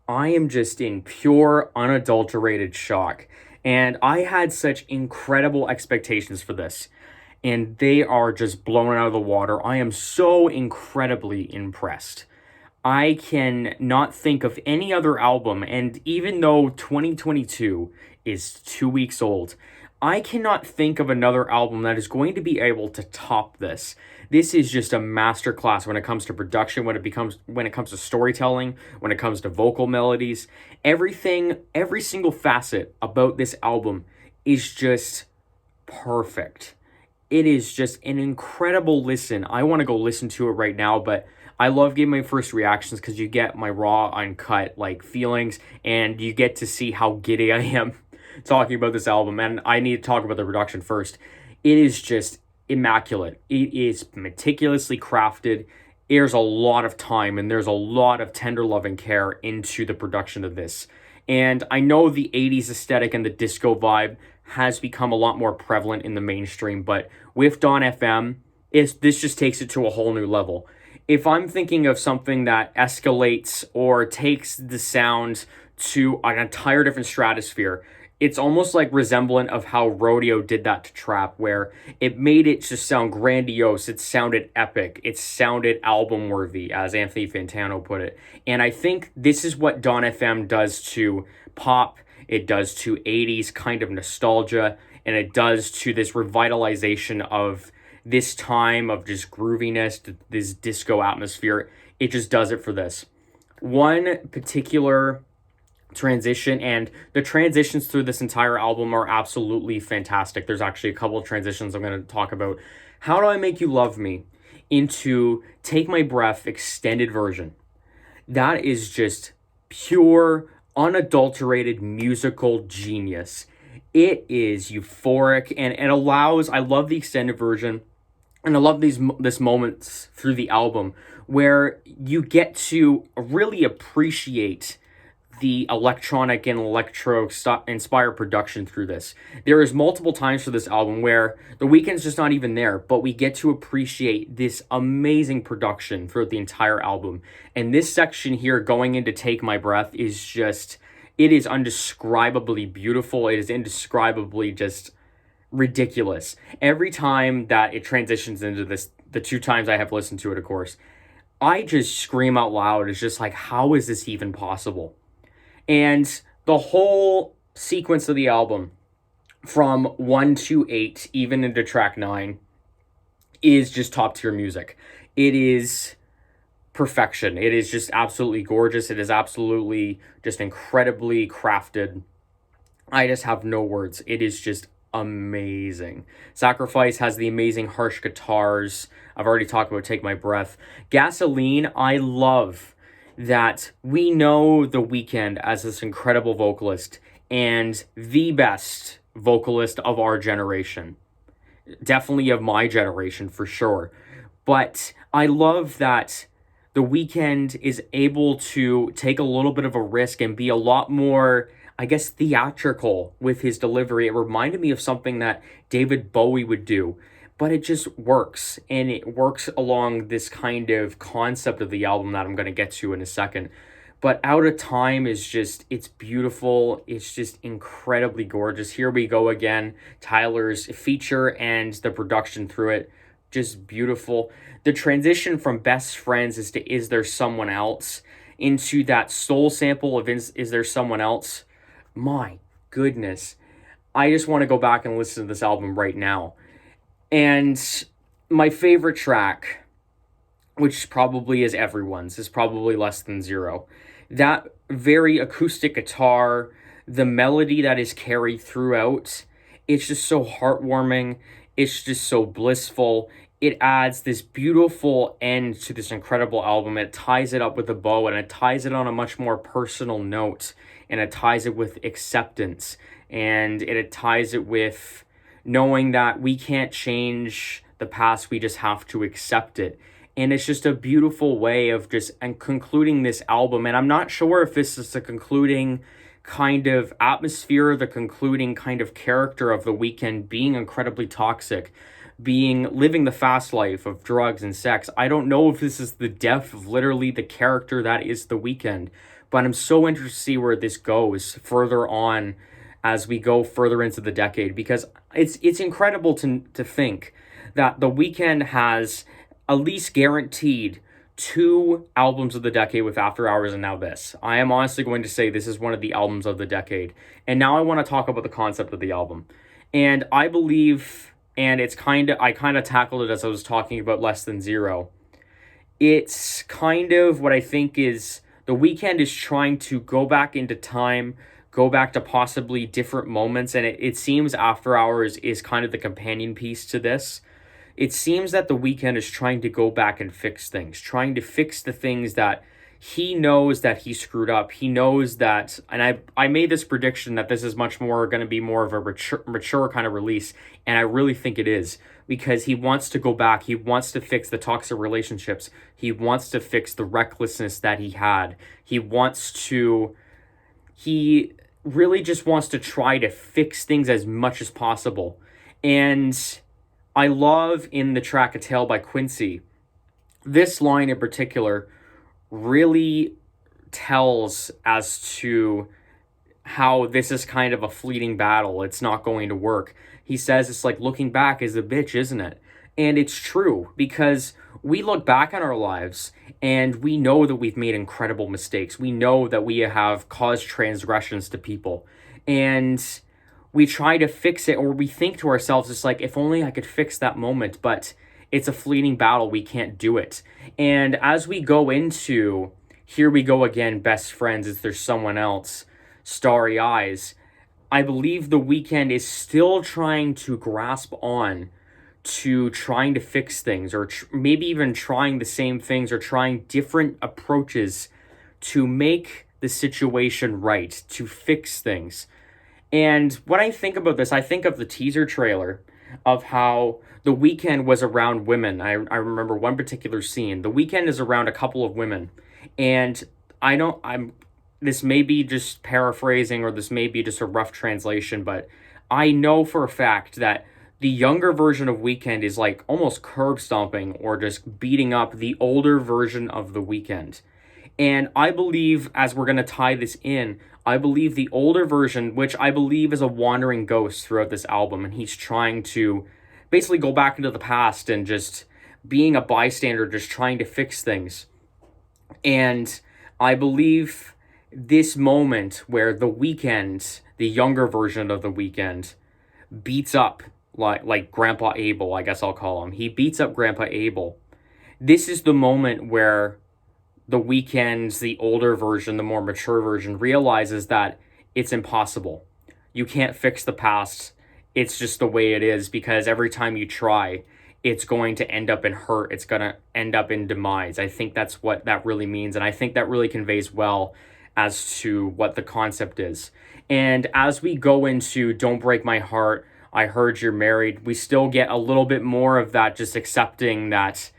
I am just in pure, unadulterated shock. And I had such incredible expectations for this, and they are just blown out of the water. I am so incredibly impressed. I can not think of any other album, and even though 2022 is 2 weeks old, I cannot think of another album that is going to be able to top this. This is just a masterclass when it comes to production, when it comes to storytelling, when it comes to vocal melodies. Everything, every single facet about this album is just perfect. It is just an incredible listen. I want to go listen to it right now, but I love giving my first reactions because you get my raw, uncut like feelings, and you get to see how giddy I am talking about this album. And I need to talk about the production first. It is just immaculate. It is meticulously crafted. There's a lot of time and there's a lot of tender love and care into the production of this. And I know the 80s aesthetic and the disco vibe has become a lot more prevalent in the mainstream, but with Dawn FM, this just takes it to a whole new level. If I'm thinking of something that escalates or takes the sound to an entire different stratosphere, it's almost like resemblant of how Rodeo did that to Trap, where it made it just sound grandiose, it sounded epic, it sounded album worthy, as Anthony Fantano put it. And I think this is what Dawn FM does to pop, it does to 80s kind of nostalgia, and it does to this revitalization of this time of just grooviness, this disco atmosphere. It just does it for this. One particular transition, and the transitions through this entire album are absolutely fantastic. There's actually a couple of transitions I'm going to talk about. How Do I Make You Love Me into Take My Breath extended version. That is just pure, unadulterated musical genius. It is euphoric, and it allows, I love the extended version, and I love this moments through the album where you get to really appreciate the electronic and electro-inspired production through this. There is multiple times for this album where the Weeknd's just not even there, but we get to appreciate this amazing production throughout the entire album. And this section here, going into Take My Breath, is just, it is indescribably beautiful. It is indescribably just ridiculous. Every time that it transitions into this, the two times I have listened to it, of course, I just scream out loud. It's just like, how is this even possible? And the whole sequence of the album, from 1 to 8, even into track 9, is just top tier music. It is perfection. It is just absolutely gorgeous. It is absolutely just incredibly crafted. I just have no words. It is just amazing. Sacrifice has the amazing harsh guitars. I've already talked about Take My Breath. Gasoline, I love that we know The Weeknd as this incredible vocalist and the best vocalist of our generation. Definitely of my generation, for sure. But I love that The Weeknd is able to take a little bit of a risk and be a lot more, I guess, theatrical with his delivery. It reminded me of something that David Bowie would do, but it just works, and it works along this kind of concept of the album that I'm going to get to in a second. But Out of Time is just, it's beautiful. It's just incredibly gorgeous. Here We Go Again, Tyler's feature and the production through it, just beautiful. The transition from Best Friends to Is There Someone Else into that soul sample of Is There Someone Else? My goodness. I just want to go back and listen to this album right now. And my favorite track, which probably is everyone's, is probably Less Than Zero. That very acoustic guitar, the melody that is carried throughout, it's just so heartwarming. It's just so blissful. It adds this beautiful end to this incredible album. It ties it up with a bow, and it ties it on a much more personal note, and it ties it with acceptance, and it ties it with knowing that we can't change the past, we just have to accept it. And it's just a beautiful way of just and concluding this album. And I'm not sure if this is the concluding kind of atmosphere, the concluding kind of character of The Weeknd being incredibly toxic. being living the fast life of drugs and sex. I don't know if this is the death of literally the character that is The Weeknd, but I'm so interested to see where this goes further on as we go further into the decade, because it's incredible to think that The Weeknd has at least guaranteed two albums of the decade with After Hours and now this. I am honestly going to say this is one of the albums of the decade. And now I want to talk about the concept of the album. And I believe, and I kind of tackled it as I was talking about Less Than Zero. It's kind of what I think is The Weeknd is trying to go back into time, go back to possibly different moments, and it seems After Hours is kind of the companion piece to this. It seems that The Weeknd is trying to go back and fix things, trying to fix the things that he knows that he screwed up. He knows that, and I made this prediction that this is much more going to be more of a mature kind of release, and I really think it is, because he wants to go back. He wants to fix the toxic relationships. He wants to fix the recklessness that he had. He really just wants to try to fix things as much as possible. And I love in the track A Tale by Quincy, this line in particular really tells as to how this is kind of a fleeting battle. It's not going to work. He says it's like looking back is a bitch, isn't it? And it's true, because we look back on our lives and we know that we've made incredible mistakes. We know that we have caused transgressions to people. And we try to fix it, or we think to ourselves, it's like, if only I could fix that moment, but it's a fleeting battle. We can't do it. And as we go into Here We Go Again, Best Friends, Is There Someone Else, Starry Eyes, I believe The Weeknd is still trying to grasp on to trying to fix things, or maybe even trying the same things, or trying different approaches to make the situation right, to fix things. And when I think about this, I think of the teaser trailer of how The Weeknd was around women. I remember one particular scene. The Weeknd is around a couple of women. And this may be just paraphrasing, or this may be just a rough translation, but I know for a fact that the younger version of Weeknd is like almost curb stomping or just beating up the older version of The Weeknd. And I believe, as we're going to tie this in, I believe the older version, which I believe is a wandering ghost throughout this album, and he's trying to basically go back into the past and just being a bystander, just trying to fix things. And I believe this moment where The Weeknd, the younger version of The Weeknd, beats up like Grandpa Abel, I guess I'll call him. He beats up Grandpa Abel. This is the moment where The Weeknd's, the older version, the more mature version, realizes that it's impossible. You can't fix the past. It's just the way it is, because every time you try, it's going to end up in hurt. It's going to end up in demise. I think that's what that really means, and I think that really conveys well as to what the concept is. And as we go into Don't Break My Heart, I Heard You're Married, we still get a little bit more of that, just accepting that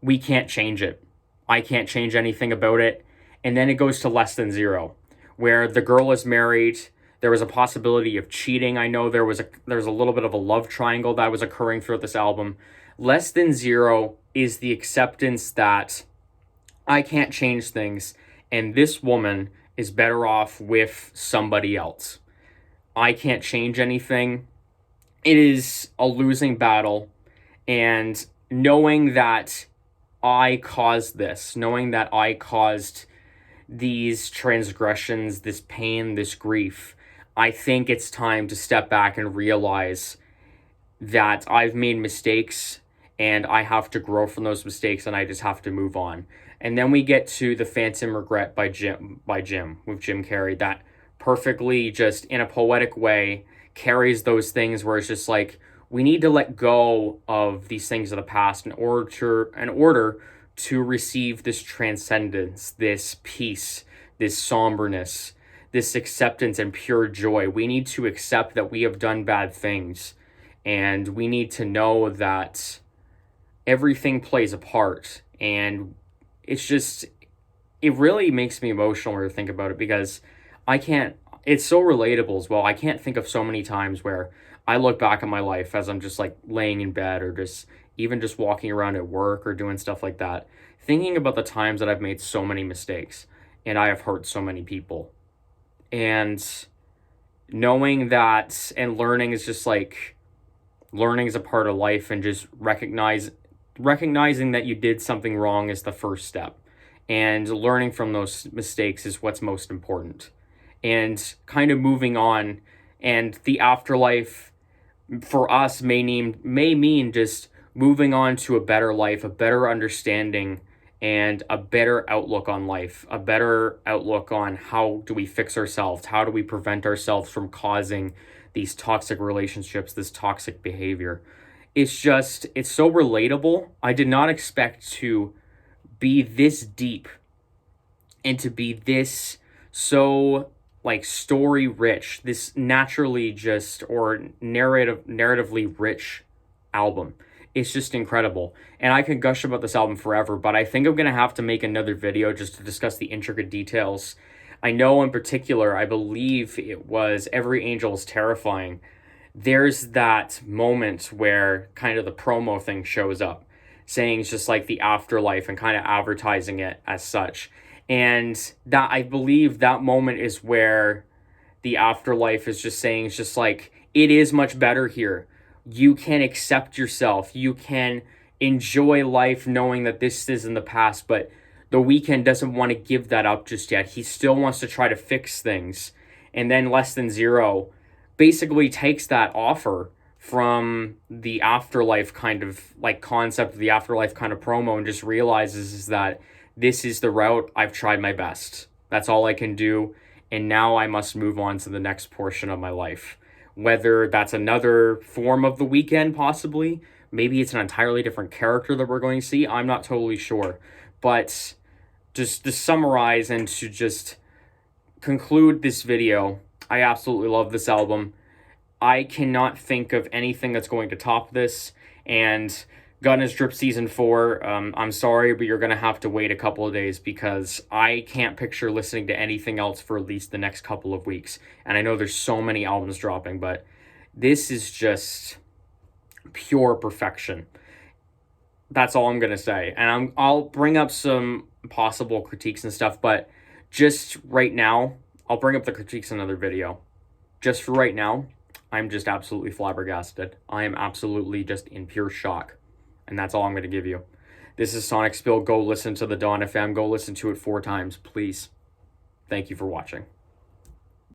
we can't change it. I can't change anything about it. And then it goes to Less Than Zero, where the girl is married. There was a possibility of cheating. I know there was a little bit of a love triangle that was occurring throughout this album. Less Than Zero is the acceptance that I can't change things, and this woman is better off with somebody else. I can't change anything. It is a losing battle, and knowing that I caused this, knowing that I caused these transgressions, this pain, this grief, I think it's time to step back and realize that I've made mistakes and I have to grow from those mistakes, and I just have to move on. And then we get to The Phantom Regret by Jim with Jim Carrey, that perfectly, just in a poetic way, carries those things where it's just like, we need to let go of these things of the past in order to receive this transcendence, this peace, this somberness, this acceptance and pure joy. We need to accept that we have done bad things, and we need to know that everything plays a part. And it really makes me emotional when I think about it, because it's so relatable as well. I can't think of so many times where I look back at my life as I'm just like laying in bed or just even just walking around at work or doing stuff like that, thinking about the times that I've made so many mistakes and I have hurt so many people. And knowing that and learning is just like learning is a part of life, and just recognizing that you did something wrong is the first step. And learning from those mistakes is what's most important. And kind of moving on, and the afterlife for us may mean just moving on to a better life, a better understanding, and a better outlook on life, a better outlook on how do we fix ourselves, how do we prevent ourselves from causing these toxic relationships, this toxic behavior. It's so relatable. I did not expect to be this deep and to be this so like story rich, this naturally just or narratively rich album. It's just incredible. And I can gush about this album forever, but I think I'm going to have to make another video just to discuss the intricate details. I know in particular, I believe it was Every Angel is Terrifying. There's that moment where kind of the promo thing shows up, saying it's just like the afterlife and kind of advertising it as such. And that, I believe that moment is where the afterlife is just saying, it's just like, it is much better here. You can accept yourself. You can enjoy life knowing that this is in the past, but the Weeknd doesn't want to give that up just yet. He still wants to try to fix things. And then Less Than Zero basically takes that offer from the afterlife kind of like concept of the afterlife kind of promo and just realizes is that this is the route. I've tried my best. That's all I can do. And now I must move on to the next portion of my life. Whether that's another form of the Weeknd, possibly. Maybe it's an entirely different character that we're going to see. I'm not totally sure. But just to summarize and to just conclude this video, I absolutely love this album. I cannot think of anything that's going to top this. And Gun is Drip Season 4. I'm sorry, but you're going to have to wait a couple of days because I can't picture listening to anything else for at least the next couple of weeks. And I know there's so many albums dropping, but this is just pure perfection. That's all I'm going to say. And I'll bring up some possible critiques and stuff, but just right now, I'll bring up the critiques in another video. Just for right now, I'm just absolutely flabbergasted. I am absolutely just in pure shock. And that's all I'm going to give you. This is Sonic Spill. Go listen to the Dawn FM. Go listen to it 4 times, please. Thank you for watching.